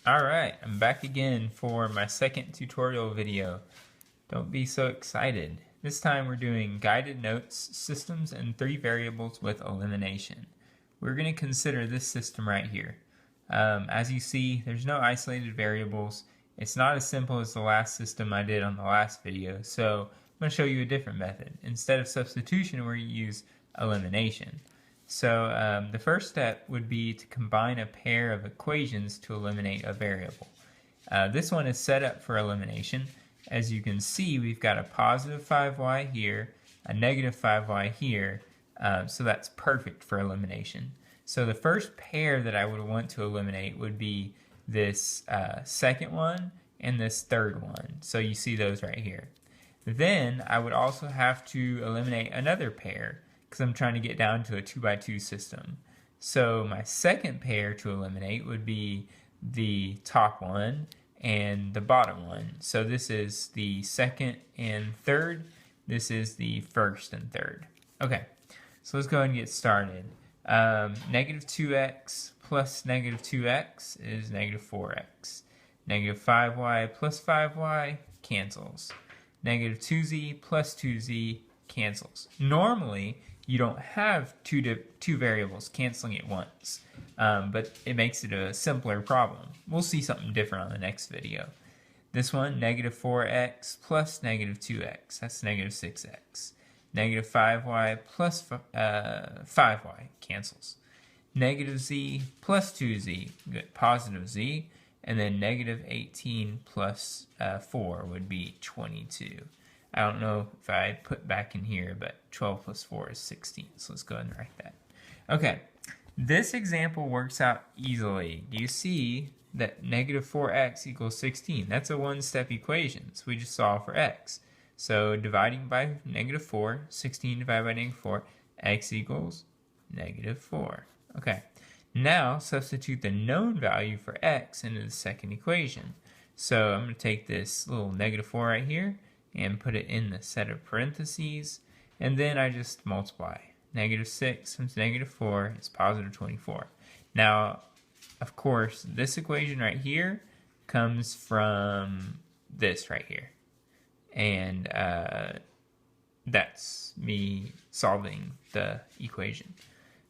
Alright, I'm back again for my second tutorial video. Don't be so excited. This time we're doing guided notes, systems, and 3 variables with elimination. We're going to consider this system right here. As you see, there's no isolated variables. It's not as simple as the last system I did on the last video, so I'm going to show you a different method. Instead of substitution, we're going to use elimination. So the first step would be to combine a pair of equations to eliminate a variable. This one is set up for elimination. As you can see, we've got a positive 5y here, a negative 5y here, so that's perfect for elimination. So the first pair that I would want to eliminate would be this second one and this third one. So you see those right here. Then I would also have to eliminate another pair, because I'm trying to get down to a 2x2 system. So my second pair to eliminate would be the top one and the bottom one. So this is the second and third. This is the first and third. Okay, so let's go ahead and get started. Negative 2x plus negative 2x is negative 4x. Negative 5y plus 5y cancels. Negative 2z plus 2z cancels. Normally, you don't have two variables canceling at once, but it makes it a simpler problem. We'll see something different on the next video. This one, negative 4x plus negative 2x, that's negative 6x. Negative 5y plus 5y cancels. Negative z plus 2z, good, positive z, and then negative 18 plus 4 would be 22. I don't know if I put back in here, but 12 plus 4 is 16. So let's go ahead and write that. Okay, this example works out easily. Do you see that negative 4x equals 16? That's a one-step equation. So we just solve for x. So dividing by negative 4, 16 divided by negative 4, x equals negative 4. Okay, now substitute the known value for x into the second equation. So I'm going to take this little negative 4 right here and put it in the set of parentheses, and then I just multiply. Negative 6 times negative 4 is positive 24. Now, of course, this equation right here comes from this right here. And that's me solving the equation.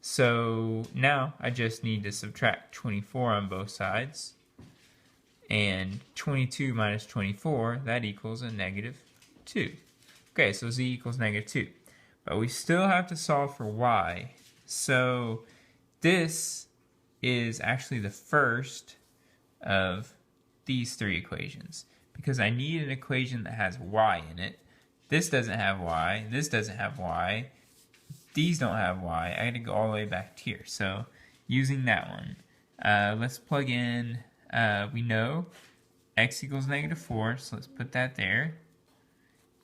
So now I just need to subtract 24 on both sides. And 22 minus 24, that equals a negative 2. Okay, so z equals negative 2. But we still have to solve for y. So this is actually the first of these 3 equations, because I need an equation that has y in it. This doesn't have y, this doesn't have y, these don't have y. I got to go all the way back here. So using that one, let's plug in, we know x equals negative 4, so let's put that there.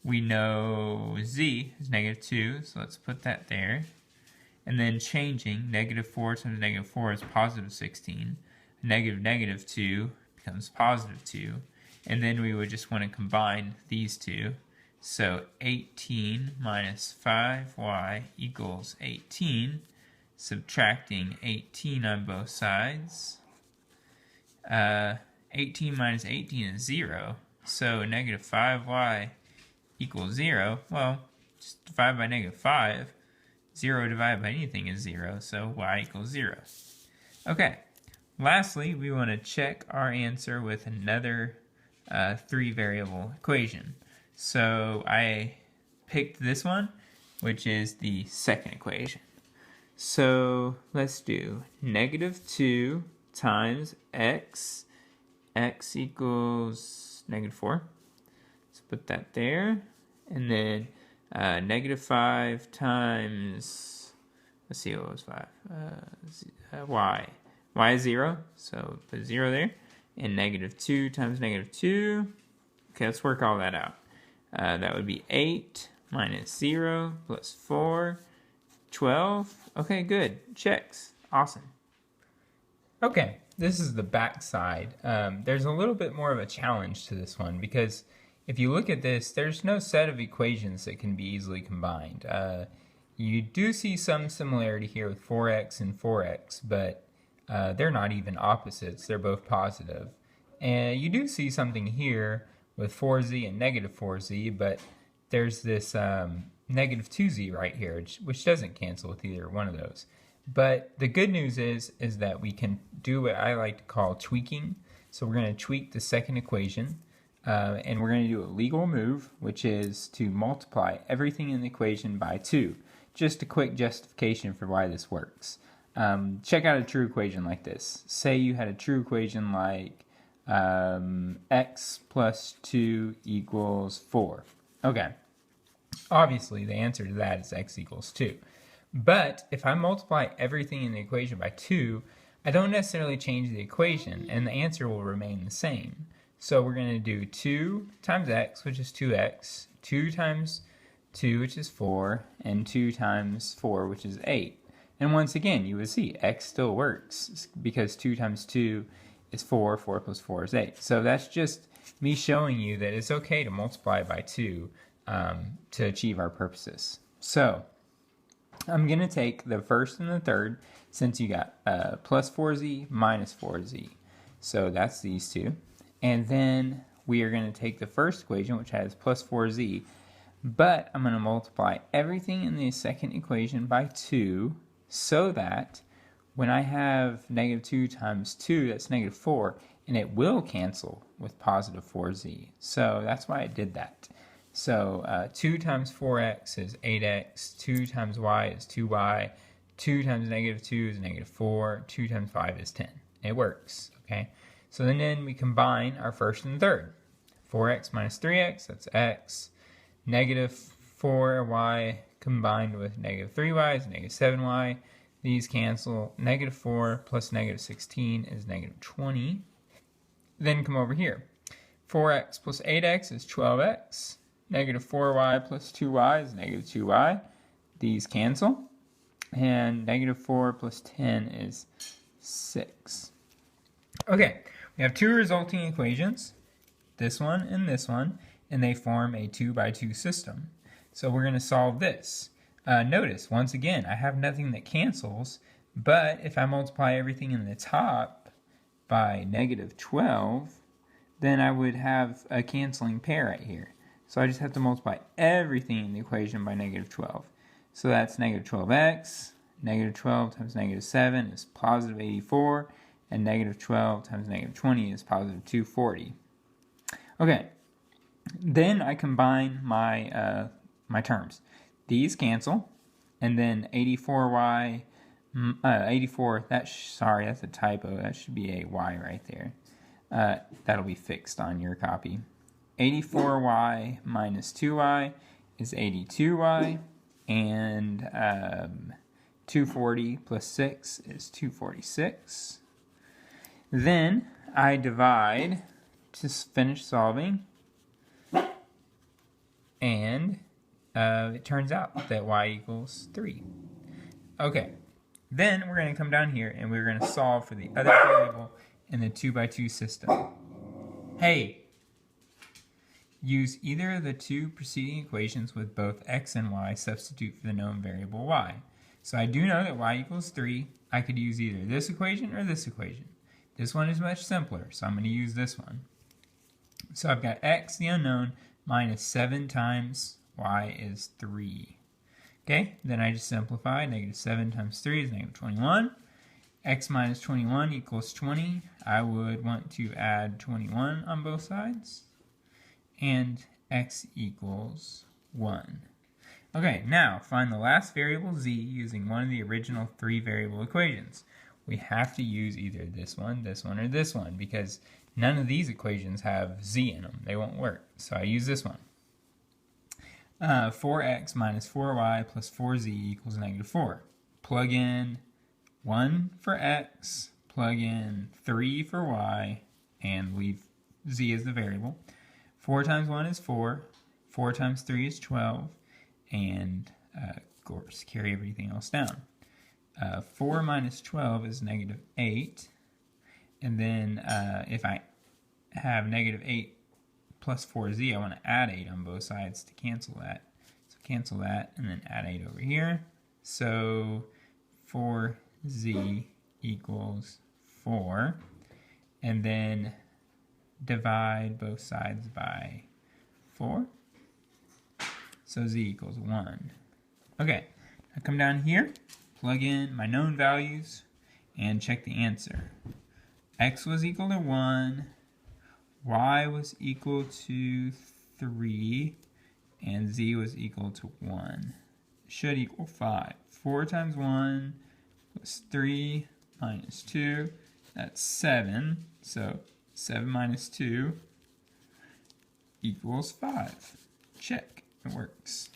We know z is negative 2, so let's put that there. And then changing, negative 4 times negative 4 is positive 16. Negative 2 becomes positive 2. And then we would just want to combine these two. So 18 minus 5y equals 18. Subtracting 18 on both sides. 18 minus 18 is 0. So negative 5y equals 0. Well, just divide by negative 5. 0 divided by anything is 0, so y equals 0. Okay, lastly, we want to check our answer with another 3-variable equation. So I picked this one, which is the second equation. So let's do negative 2 times x. X equals negative 4. Let's put that there. And then negative 5 times, let's see what was 5, y. Y is 0, so put 0 there. And negative 2 times negative 2. Okay, let's work all that out. That would be 8 minus 0 plus 4, 12. Okay, good. Checks. Awesome. Okay, this is the back side. There's a little bit more of a challenge to this one, because if you look at this, there's no set of equations that can be easily combined. You do see some similarity here with 4x and 4x, but they're not even opposites. They're both positive. And you do see something here with 4z and negative 4z, but there's this negative 2z right here, which doesn't cancel with either one of those. But the good news is that we can do what I like to call tweaking. So we're going to tweak the second equation, and we're going to do a legal move, which is to multiply everything in the equation by 2. Just a quick justification for why this works. Check out a true equation like this. Say you had a true equation like x plus 2 equals 4. Okay. Obviously, the answer to that is x equals 2. But if I multiply everything in the equation by 2, I don't necessarily change the equation, and the answer will remain the same. So we're going to do 2 times x, which is 2x, 2 times 2, which is 4, and 2 times 4, which is 8. And once again, you would see x still works because 2 times 2 is 4, 4 plus 4 is 8. So that's just me showing you that it's okay to multiply by 2 to achieve our purposes. So I'm going to take the first and the third, since you got plus 4z minus 4z. So that's these two. And then we are going to take the first equation, which has plus 4z, but I'm going to multiply everything in the second equation by 2, so that when I have negative 2 times 2, that's negative 4, and it will cancel with positive 4z. So that's why I did that. So 2 times 4x is 8x, 2 times y is 2y, 2 times negative 2 is negative 4, 2 times 5 is 10. It works, okay? So then we combine our first and third. 4x minus 3x, that's x. Negative 4y combined with negative 3y is negative 7y. These cancel. Negative 4 plus negative 16 is negative 20. Then come over here. 4x plus 8x is 12x. Negative 4y plus 2y is negative 2y. These cancel. And negative 4 plus 10 is 6. Okay, we have two resulting equations, this one, and they form a 2 by 2 system. So we're going to solve this. Notice, once again, I have nothing that cancels, but if I multiply everything in the top by negative 12, then I would have a canceling pair right here. So I just have to multiply everything in the equation by negative 12. So that's negative 12x, negative 12 times negative 7 is positive 84, and negative 12 times negative 20 is positive 240. Okay, then I combine my my terms. These cancel, and then 84y, 84, sorry, that's a typo, that should be a y right there. That'll be fixed on your copy. 84y minus 2y is 82y, and 240 plus 6 is 246. Then I divide to finish solving, and it turns out that y equals 3. Okay, then we're going to come down here and we're going to solve for the other variable in the 2 by 2 system. Hey! Use either of the two preceding equations with both x and y, substitute for the known variable y. So I do know that y equals 3. I could use either this equation or this equation. This one is much simpler, so I'm going to use this one. So I've got x, the unknown, minus 7 times y is 3. Okay, then I just simplify. Negative 7 times 3 is negative 21. X minus 21 equals 20. I would want to add 21 on both sides. And x equals 1. Okay, now find the last variable z using one of the original 3 variable equations. We have to use either this one, or this one, because none of these equations have z in them. They won't work. So I use this one. 4x minus 4y plus 4z equals negative 4. Plug in 1 for x, plug in 3 for y, and leave z as the variable. 4 times 1 is 4, 4 times 3 is 12, and of course carry everything else down. 4 minus 12 is negative 8, and then if I have negative 8 plus 4z, I want to add 8 on both sides to cancel that. So cancel that, and then add 8 over here. So 4z equals 4, and then divide both sides by 4. So z equals 1. Okay, I come down here, plug in my known values, and check the answer. X was equal to 1, y was equal to 3, and z was equal to 1. Should equal 5. 4 times 1 plus 3 minus 2, that's 7. So 7 minus 2 equals 5. Check, it works.